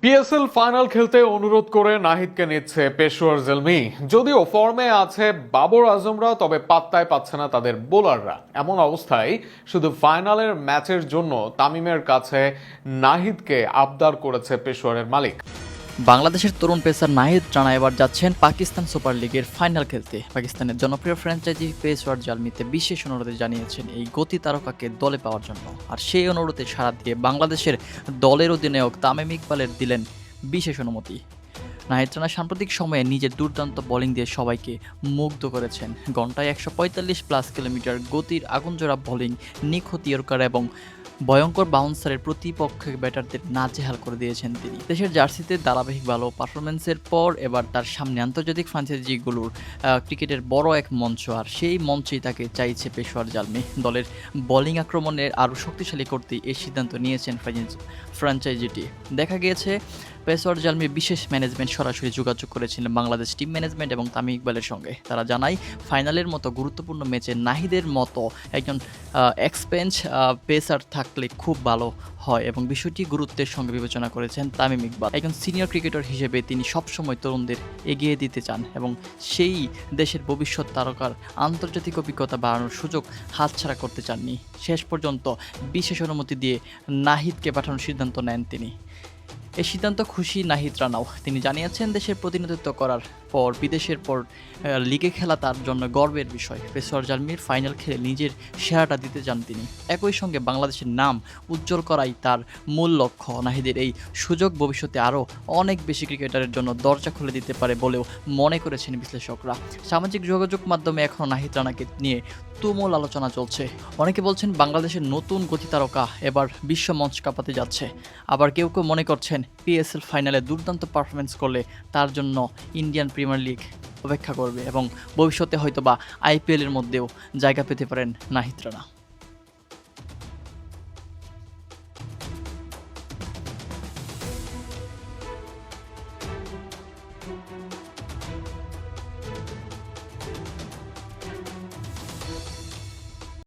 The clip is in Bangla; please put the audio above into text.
পিএসএল ফাইনাল খেলতে অনুরোধ করে নাহিদকে নিচ্ছে পেশোয়ার জেলমি। যদিও ফর্মে আছে বাবর আজমরা, তবে পাত্তায় পাচ্ছে না তাদের বোলাররা। এমন অবস্থায় শুধু ফাইনালের ম্যাচের জন্য তামিমের কাছে নাহিদকে আবদার করেছে পেশোয়ারের মালিক। বাংলাদেশের তরুণ পেসার নাহিদ রানা এবার যাচ্ছেন পাকিস্তান সুপার লিগের ফাইনাল খেলতে। পাকিস্তানের জনপ্রিয় ফ্র্যাঞ্চাইজি পেশোয়ার জালমিতে বিশেষ অনুরোধে জানিয়েছেন এই গতি তারকাকে দলে পাওয়ার জন্য। আর সেই অনুরোধে সাড়া দিয়ে বাংলাদেশের দলের অধিনায়ক তামিম ইকবালের দিলেন বিশেষ অনুমতি। নাহিদ রানা সাম্প্রতিক সময়ে নিজের দুর্দান্ত বোলিং দিয়ে সবাইকে মুগ্ধ করেছেন। ঘন্টায় 145+ কিলোমিটার গতির আগুনজোড়া বোলিং, নিখুঁত ইয়র্কার এবং ভয়ঙ্কর বাউন্সারের প্রতিপক্ষের ব্যাটারদের নাজেহাল করে দিয়েছেন তিনি। দেশের জার্সিতে ধারাবাহিক ভালো পারফরমেন্সের পর এবার তার সামনে আন্তর্জাতিক ফ্র্যাঞ্চাইজিগুলোর ক্রিকেটের বড় এক মঞ্চ, আর সেই মঞ্চেই তাকে চাইছে পেশোয়ার জালমি। দলের বোলিং আক্রমণের আরও শক্তিশালী করতে এই সিদ্ধান্ত নিয়েছেন ফ্র্যাঞ্চাইজিটি। দেখা গিয়েছে পেশোয়ার জালমি বিশেষ ম্যানেজমেন্ট সরাসরি যোগাযোগ করেছিলেন বাংলাদেশ টিম ম্যানেজমেন্ট এবং তামিম ইকবালের সঙ্গে। তারা জানায় ফাইনালের মতো গুরুত্বপূর্ণ ম্যাচে নাহিদের মতো একজন এক্সপেন্স পেসার থাকলে খুব ভালো হয় এবং বিষয়টি গুরুত্বের সঙ্গে বিবেচনা করেছেন তামিম ইকবাল। একজন সিনিয়র ক্রিকেটার হিসেবে তিনি সবসময় তরুণদের এগিয়ে দিতে চান এবং সেই দেশের ভবিষ্যৎ তারকার আন্তর্জাতিক অভিজ্ঞতা বাড়ানোর সুযোগ হাতছাড়া করতে চাননি। শেষ পর্যন্ত বিশেষ অনুমতি দিয়ে নাহিদকে পাঠানোর সিদ্ধান্ত নেন তিনি। এই সিদ্ধান্ত খুশি নাহিদ রানাও। তিনি জানিয়েছেন দেশের প্রতিনিধিত্ব করার পর বিদেশের পর লিগে খেলা তার জন্য গর্বের বিষয়। পেশোয়ার জালমির ফাইনাল খেলে নিজের সেরাটা দিতে চান তিনি। একই সঙ্গে বাংলাদেশের নাম উজ্জ্বল করাই তার মূল লক্ষ্য। নাহিদের এই সুযোগ ভবিষ্যতে আরও অনেক বেশি ক্রিকেটারের জন্য দরজা খুলে দিতে পারে বলেও মনে করেছেন বিশ্লেষকরা। সামাজিক যোগাযোগ মাধ্যমে এখনও নাহিদ রানাকে নিয়ে তুমুল আলোচনা চলছে। অনেকে বলছেন বাংলাদেশের নতুন গতি তারকা এবার বিশ্ব মঞ্চ কাঁপাতে যাচ্ছে। আবার কেউ কেউ মনে করছেন পিএসএল ফাইনালে দুর্দান্ত পারফরমেন্স করলে তার জন্য ইন্ডিয়ান প্রিমিয়ার লিগ অপেক্ষা করবে এবং ভবিষ্যতে হয়তোবা আইপিএলের মধ্যেও জায়গা পেতে পারেন নাহিদ রানা।